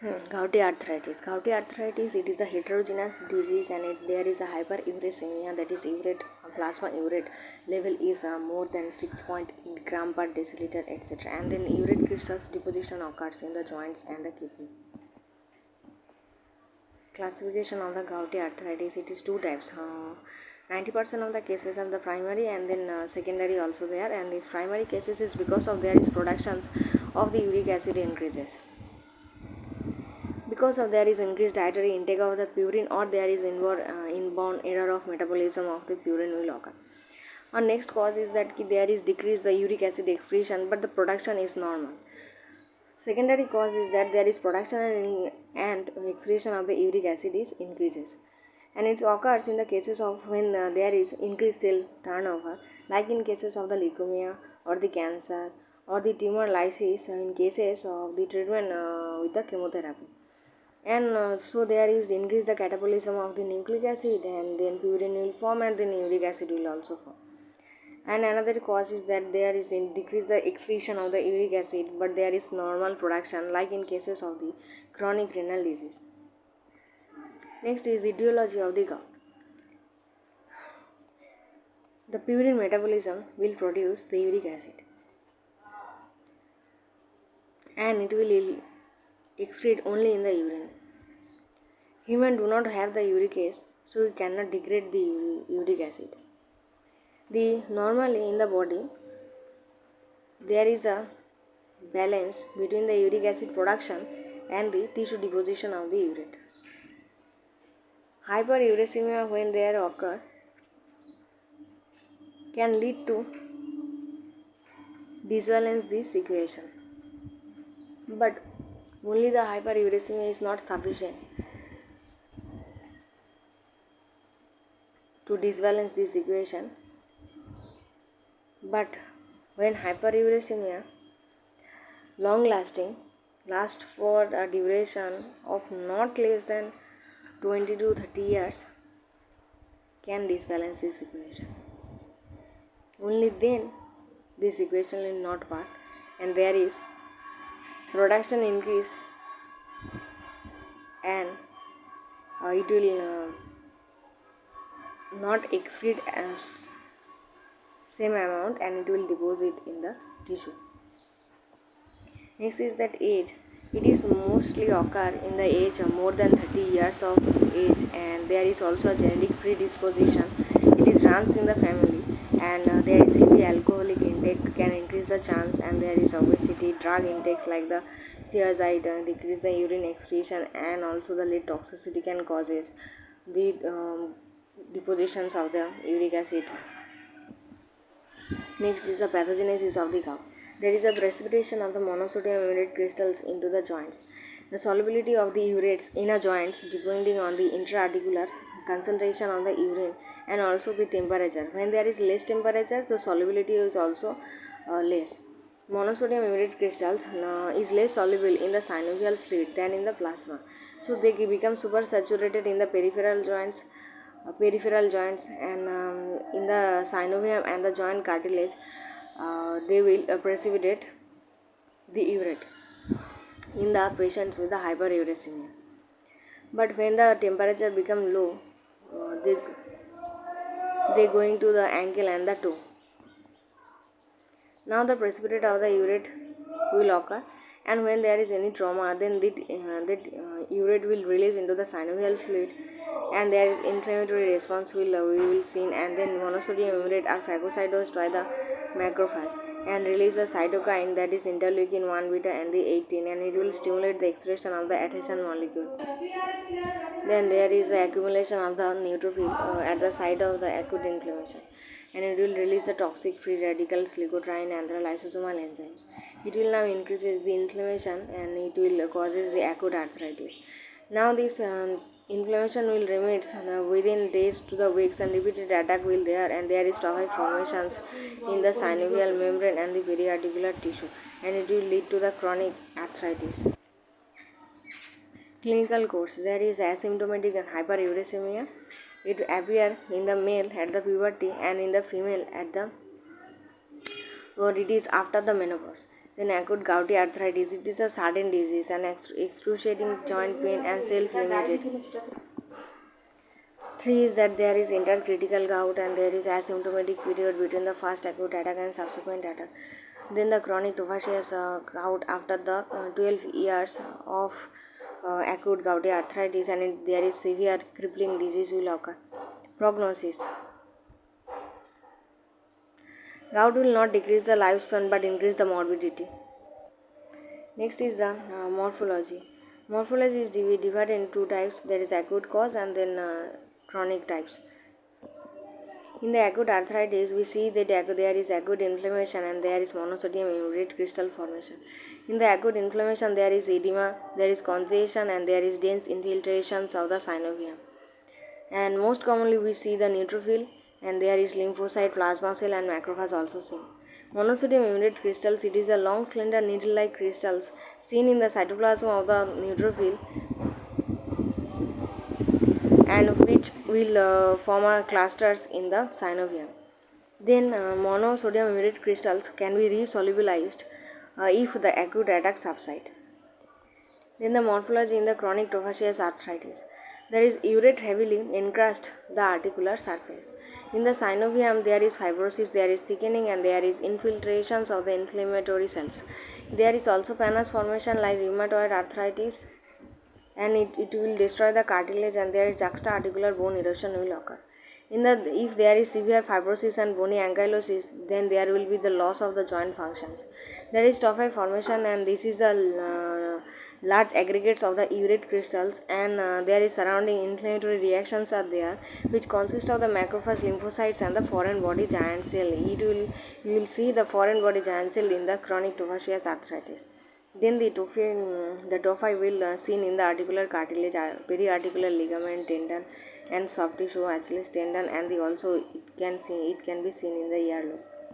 Gouty arthritis. Gouty arthritis, it is a heterogeneous disease, and there is a hyperuricemia, that is urate, plasma urate level is more than 6.8 gram per deciliter, etc. And then urate crystals deposition occurs in the joints and the kidney. Classification of the gouty arthritis, it is two types. 90% of the cases are the primary, and then secondary also there, and these primary cases is because of there is productions of the uric acid increases. Because of there is increased dietary intake of the purine, or there is inborn error of metabolism of the purine will occur. Our next cause is that there is decreased the uric acid excretion, but the production is normal. Secondary cause is that there is production and excretion of the uric acid is increases, and it occurs in the cases of when there is increased cell turnover, like in cases of the leukemia or the cancer or the tumor lysis, in cases of the treatment with the chemotherapy. And so there is increase the catabolism of the nucleic acid, and then purine will form, and then uric acid will also form. And another cause is that there is decrease the excretion of the uric acid, but there is normal production, like in cases of the chronic renal disease. Next is etiology of the gout. The purine metabolism will produce the uric acid, and it will excrete only in the urine. Humans do not have the uricase, so we cannot degrade the uric acid. Normally in the body, there is a balance between the uric acid production and the tissue deposition of the urate. Hyperuricemia, when there occur, can lead to disbalance this equation, but only the hyperuricemia is not sufficient to disbalance this equation. But when hyperuricemia long lasting, lasts for a duration of not less than 20 to 30 years, can disbalance this equation. Only then this equation will not work, and there is production increase, and it will not excrete as same amount, and it will deposit in the tissue. Next is that age. It is mostly occur in the age of more than 30 years of age, and there is also a genetic predisposition. It is runs in the family, and there is heavy alcoholic intake can increase the chance, and there is obesity, drug intakes like the thiazide decrease the urine excretion, and also the lead toxicity can causes the depositions of the uric acid. Next is the pathogenesis of the gout. There is a precipitation of the monosodium urate crystals into the joints. The solubility of the urates in a joints depending on the intra-articular concentration of the urine, and also the temperature. When there is less temperature, the solubility is also less. Monosodium urate crystals is less soluble in the synovial fluid than in the plasma, so they become supersaturated in the peripheral joints, and in the synovium and the joint cartilage. They will precipitate the urate in the patients with the hyperuricemia. But when the temperature become low, they going to the ankle and the toe. Now the precipitate of the urate will occur, and when there is any trauma, then that urate will release into the synovial fluid, and there is inflammatory response we will see, and then monosodium urate are phagocytosed by the macrophage and release a cytokine, that is interleukin 1 beta and the 18, and it will stimulate the excretion of the adhesion molecule. Then there is the accumulation of the neutrophil at the site of the acute inflammation, and it will release the toxic free radicals, leukotriene, and the lysosomal enzymes. It will now increases the inflammation, and it will causes the acute arthritis. Now this inflammation will remain within days to the weeks, and repeated attack will there, and there is tophi formations in the synovial membrane and the periarticular tissue, and it will lead to the chronic arthritis. Clinical course. There is asymptomatic hyperuricemia. It appears in the male at the puberty, and in the female at the, or it is after the menopause. Then acute gouty arthritis, it is a sudden disease and excruciating joint pain and self-limited. 3 is that there is intercritical gout and there is asymptomatic period between the first acute attack and subsequent attack. Then the chronic tophaceous gout after the 12 years of acute gouty arthritis, and there is severe crippling disease will occur. Prognosis: gout will not decrease the lifespan but increase the morbidity. Next is the morphology. Morphology is divided in two types. There is acute cause and then chronic types. In the acute arthritis, we see that there is acute inflammation and there is monosodium urate crystal formation. In the acute inflammation, there is edema, there is congestion, and there is dense infiltrations of the synovium. And most commonly, we see the neutrophil, and there is lymphocyte, plasma cell, and macrophage also seen. Monosodium urate crystals, it is a long, slender, needle-like crystals seen in the cytoplasm of the neutrophil, and which will form clusters in the synovium. Then monosodium urate crystals can be resolubilized if the acute attack subside. Then the morphology in the chronic tophaceous arthritis. There is urate heavily encrust the articular surface. In the synovium there is fibrosis, there is thickening, and there is infiltrations of the inflammatory cells. There is also pannus formation like rheumatoid arthritis, and it will destroy the cartilage, and there is juxta-articular bone erosion will occur. If there is severe fibrosis and bony ankylosis, then there will be the loss of the joint functions. There is tophi formation, and this is the large aggregates of the urate crystals, and there is surrounding inflammatory reactions are there, which consist of the macrophage, lymphocytes, and the foreign body giant cell. You will see the foreign body giant cell in the chronic tophaceous arthritis. Then the tophi will seen in the articular cartilage, periarticular ligament, tendon, and soft tissue, Achilles tendon, and it can be seen in the earlobe.